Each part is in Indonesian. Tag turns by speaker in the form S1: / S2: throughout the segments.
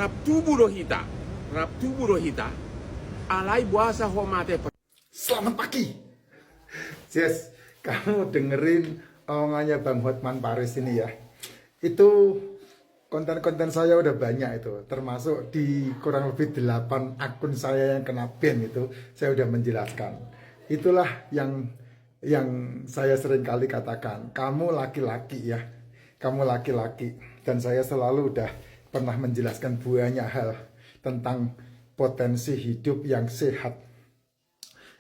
S1: Rabtu burohita. Rabtu burohita. Alai buasa homate.
S2: Selamat pagi. Yes, kamu dengerin omongannya Bang Hotman Paris ini ya. Itu konten-konten saya udah banyak itu. Termasuk di kurang lebih 8 akun saya yang kena ban itu. Saya udah menjelaskan. Itulah yang saya sering kali katakan. Kamu laki-laki ya. Kamu laki-laki. Dan saya selalu udah pernah menjelaskan banyak hal tentang potensi hidup yang sehat.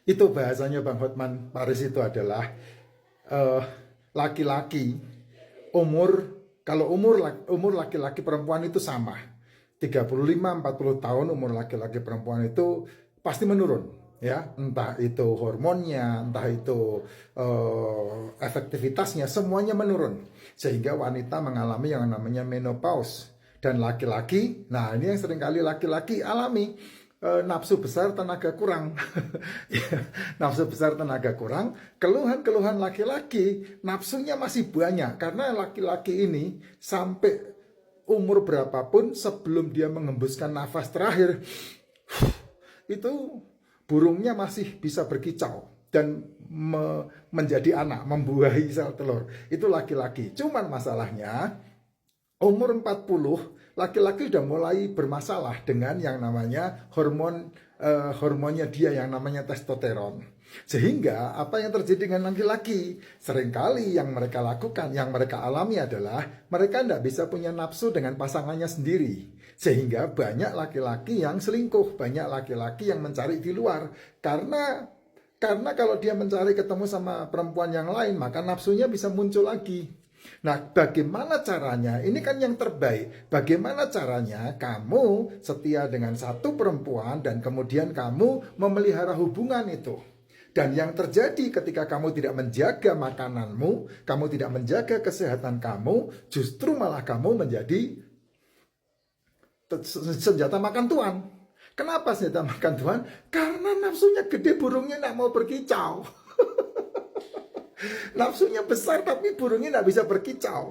S2: Itu bahasanya Bang Hotman Paris itu adalah laki-laki kalau umur laki-laki perempuan itu sama 35-40 tahun umur laki-laki perempuan itu pasti menurun ya, entah itu hormonnya, entah itu efektivitasnya, semuanya menurun sehingga wanita mengalami yang namanya menopause. Dan laki-laki, nah ini yang seringkali laki-laki alami, nafsu besar tenaga kurang. Nafsu besar tenaga kurang, keluhan-keluhan laki-laki, nafsunya masih banyak karena laki-laki ini sampai umur berapapun sebelum dia mengembuskan nafas terakhir itu burungnya masih bisa berkicau dan menjadi anak, membuahi sel telur. Itu laki-laki. Cuman masalahnya umur 40 laki-laki udah mulai bermasalah dengan yang namanya hormonnya dia yang namanya testosteron. Sehingga apa yang terjadi dengan laki-laki? Seringkali yang mereka lakukan, yang mereka alami adalah mereka tidak bisa punya nafsu dengan pasangannya sendiri. Sehingga banyak laki-laki yang selingkuh, banyak laki-laki yang mencari di luar. Karena kalau dia mencari ketemu sama perempuan yang lain, maka nafsunya bisa muncul lagi. Nah, bagaimana caranya? Ini kan yang terbaik. Bagaimana caranya kamu setia dengan satu perempuan dan kemudian kamu memelihara hubungan itu? Dan yang terjadi ketika kamu tidak menjaga makananmu, kamu tidak menjaga kesehatan kamu, justru malah kamu menjadi senjata makan tuan. Kenapa senjata makan tuan? Karena nafsunya gede, burungnya tidak mau berkicau. Nafsunya besar tapi burungnya tidak bisa berkicau.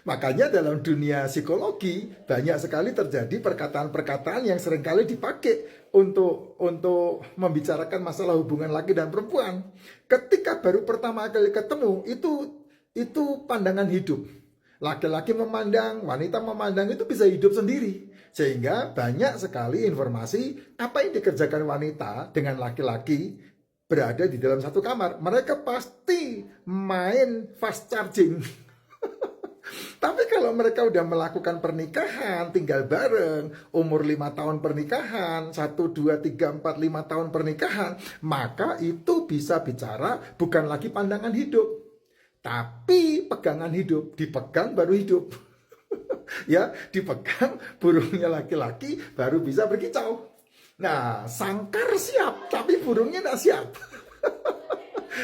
S2: Makanya dalam dunia psikologi banyak sekali terjadi perkataan-perkataan yang seringkali dipakai untuk membicarakan masalah hubungan laki dan perempuan. Ketika baru pertama kali ketemu itu pandangan hidup. Laki-laki memandang, wanita memandang itu bisa hidup sendiri. Sehingga banyak sekali informasi apa yang dikerjakan wanita dengan laki-laki berada di dalam satu kamar. Mereka pasti main fast charging. Tapi kalau mereka udah melakukan pernikahan, tinggal bareng, umur 5 tahun pernikahan, 1, 2, 3, 4, 5 tahun pernikahan, maka itu bisa bicara bukan lagi pandangan hidup, tapi pegangan hidup. Dipegang baru hidup. Ya, dipegang burungnya laki-laki baru bisa berkicau. Nah, sangkar siap, tapi burungnya tidak siap.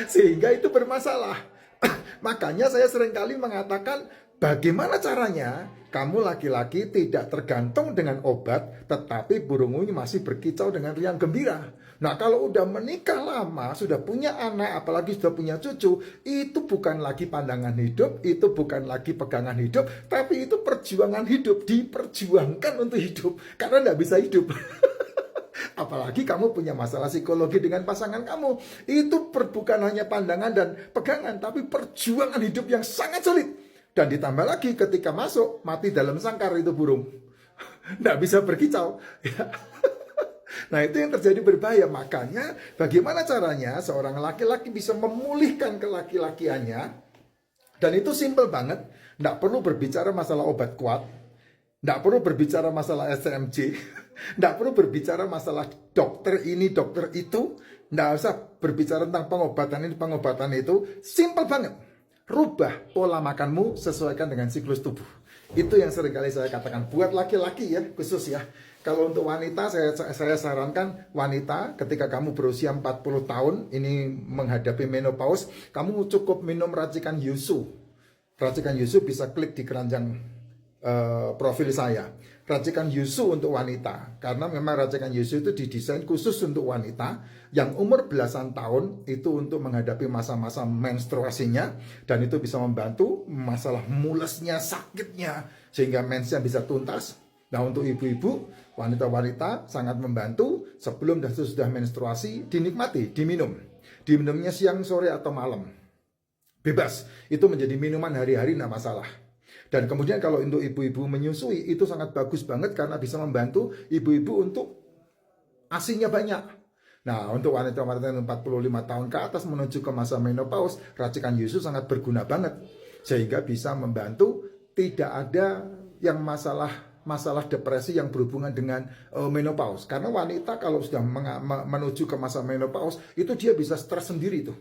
S2: Sehingga itu bermasalah. Makanya saya seringkali mengatakan, bagaimana caranya kamu laki-laki tidak tergantung dengan obat, tetapi burungmu masih berkicau dengan riang gembira. Nah, kalau udah menikah lama, sudah punya anak, apalagi sudah punya cucu, itu bukan lagi pandangan hidup, itu bukan lagi pegangan hidup, tapi itu perjuangan hidup, diperjuangkan untuk hidup, karena tidak bisa hidup. Apalagi kamu punya masalah psikologi dengan pasangan kamu. Itu bukan hanya pandangan dan pegangan, tapi perjuangan hidup yang sangat sulit. Dan ditambah lagi ketika masuk, mati dalam sangkar itu burung. Nggak bisa berkicau. Nah, itu yang terjadi berbahaya. Makanya bagaimana caranya seorang laki-laki bisa memulihkan kelaki-lakiannya. Dan itu simple banget. Nggak perlu berbicara masalah obat kuat. Nggak perlu berbicara masalah SCMJ. Nggak perlu berbicara masalah dokter ini, dokter itu. Nggak usah berbicara tentang pengobatan ini, pengobatan itu. Simple banget. Rubah pola makanmu sesuaikan dengan siklus tubuh. Itu yang seringkali saya katakan. Buat laki-laki ya, khusus ya. Kalau untuk wanita, saya sarankan wanita ketika kamu berusia 40 tahun, ini menghadapi menopause, kamu cukup minum racikan Yusu. Racikan Yusu bisa klik di keranjang profil saya. Racikan Yusu untuk wanita, karena memang racikan Yusu itu didesain khusus untuk wanita yang umur belasan tahun, itu untuk menghadapi masa-masa menstruasinya, dan itu bisa membantu masalah mulesnya, sakitnya, sehingga mensnya bisa tuntas. Nah, untuk ibu-ibu, wanita-wanita sangat membantu sebelum dan sesudah menstruasi dinikmati, diminum. Diminumnya siang, sore, atau malam. Bebas, itu menjadi minuman hari-hari, tidak masalah. Dan kemudian kalau untuk ibu-ibu menyusui, itu sangat bagus banget karena bisa membantu ibu-ibu untuk ASINya banyak. Nah, untuk wanita-wanita 45 tahun ke atas menuju ke masa menopause, racikan yuzu sangat berguna banget. Sehingga bisa membantu tidak ada yang masalah depresi yang berhubungan dengan menopause. Karena wanita kalau sudah menuju ke masa menopause, itu dia bisa stres sendiri tuh.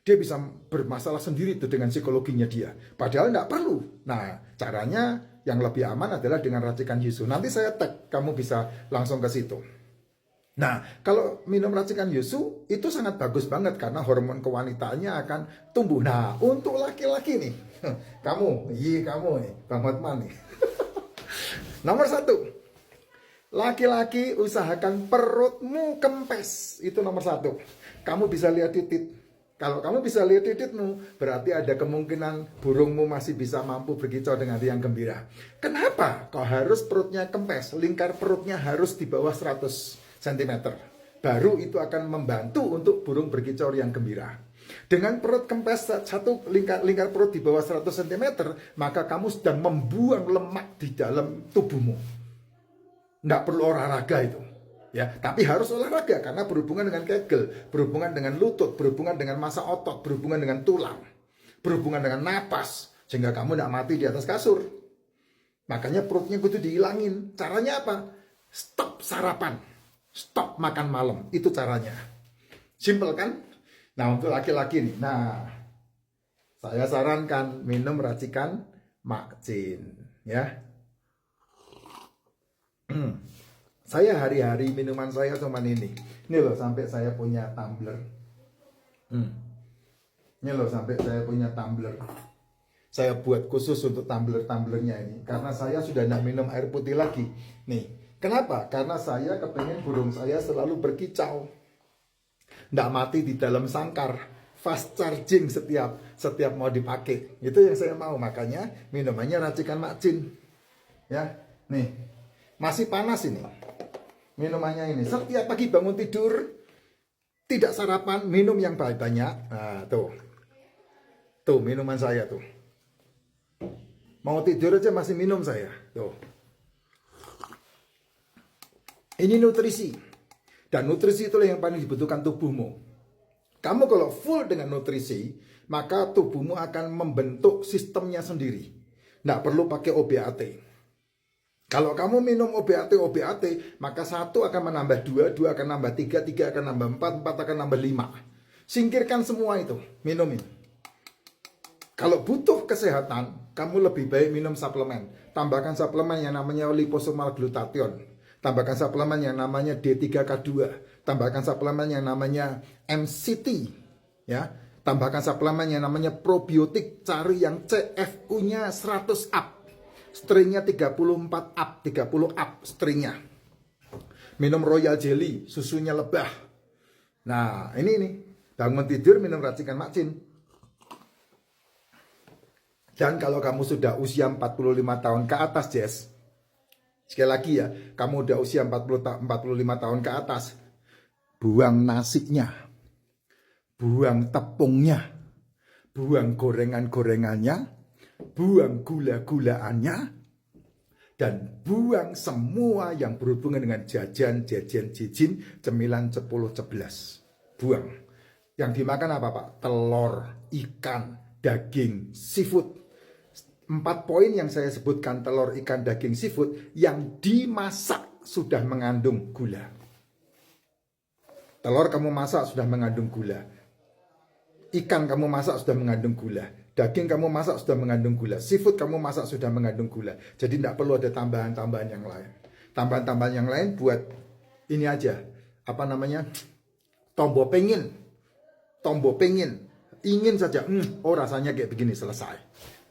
S2: Dia bisa bermasalah sendiri tuh dengan psikologinya dia. Padahal tidak perlu. Nah, caranya yang lebih aman adalah dengan racikan yuzu. Nanti saya tag, kamu bisa langsung ke situ. Nah, kalau minum racikan yuzu itu sangat bagus banget karena hormon kewanitaannya akan tumbuh. Nah, untuk laki-laki nih, kamu nih, Bang Hotman nih. Nomor 1, laki-laki usahakan perutmu kempes. Itu nomor 1. Kamu bisa lihat titik. Kalau kamu bisa lihat titikmu, berarti ada kemungkinan burungmu masih bisa mampu berkicau dengan riang gembira. Kenapa? Kok harus perutnya kempes? Lingkar perutnya harus di bawah 100 cm. Baru itu akan membantu untuk burung berkicau riang gembira. Dengan perut kempes lingkar perut di bawah 100 cm, maka kamu sedang membuang lemak di dalam tubuhmu. Nggak perlu olahraga itu. Ya, tapi harus olahraga karena berhubungan dengan kegel, berhubungan dengan lutut, berhubungan dengan massa otot, berhubungan dengan tulang, berhubungan dengan napas, sehingga kamu tidak mati di atas kasur. Makanya perutnya kudu dihilangin. Caranya apa? Stop sarapan, stop makan malam. Itu caranya. Simple kan? Nah, untuk laki-laki nih. Nah, saya sarankan minum racikan Makcin, ya. Saya hari-hari minuman saya cuman ini. Ini loh sampai saya punya tumbler. Ini loh sampai saya punya tumbler. Saya buat khusus untuk tumbler-tumblernya ini karena saya sudah tidak minum air putih lagi. Nih, kenapa? Karena saya kepengen burung saya selalu berkicau. Nggak mati di dalam sangkar. Fast charging setiap mau dipakai. Itu yang saya mau. Makanya minumannya racikan Makcin. Ya, nih. Masih panas ini. Minumannya ini. Setiap pagi bangun tidur, tidak sarapan, minum yang banyak. Nah, tuh. Tuh minuman saya tuh. Mau tidur aja masih minum saya. Tuh. Ini nutrisi. Dan nutrisi itulah yang paling dibutuhkan tubuhmu. Kamu kalau full dengan nutrisi, maka tubuhmu akan membentuk sistemnya sendiri. Nggak perlu pakai OBAT. Kalau kamu minum OBAT, maka 1 akan menambah 2, 2 akan nambah 3, 3 akan nambah 4, 4 akan nambah 5. Singkirkan semua itu, minumin. Kalau butuh kesehatan, kamu lebih baik minum suplemen. Tambahkan suplemen yang namanya liposomal glutathione. Tambahkan suplemen yang namanya D3K2. Tambahkan suplemen yang namanya MCT. Ya. Tambahkan suplemen yang namanya probiotik. Cari yang CFU-nya 100 up. Stringnya 34 up, 30 up stringnya. Minum royal jelly, susunya lebah. Nah, ini nih. Bangun tidur minum racikan Makcin. Dan kalau kamu sudah usia 45 tahun ke atas, Jess. Sekali lagi ya, kamu udah usia 45 tahun ke atas. Buang nasinya. Buang tepungnya. Buang gorengan-gorengannya. Buang gula-gulaannya, dan buang semua yang berhubungan dengan jajan, jijin, cemilan, 10, 11. Buang. Yang dimakan apa, Pak? Telur, ikan, daging, seafood. 4 poin yang saya sebutkan, telur, ikan, daging, seafood, yang dimasak sudah mengandung gula. Telur kamu masak sudah mengandung gula. Ikan kamu masak sudah mengandung gula. Daging kamu masak sudah mengandung gula. Seafood kamu masak sudah mengandung gula. Jadi tidak perlu ada tambahan-tambahan yang lain. Tambahan-tambahan yang lain buat ini aja. Apa namanya? Tombol pengen. Ingin saja. Oh rasanya kayak begini, selesai.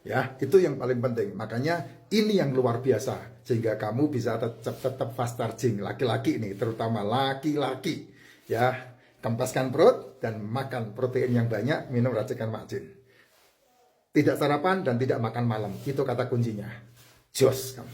S2: Ya, itu yang paling penting. Makanya ini yang luar biasa. Sehingga kamu bisa tetap fast charging. Laki-laki nih, terutama laki-laki. Ya, kempeskan perut dan makan protein yang banyak. Minum racikan Makcin. Tidak sarapan dan tidak makan malam. Itu kata kuncinya. Jos kamu.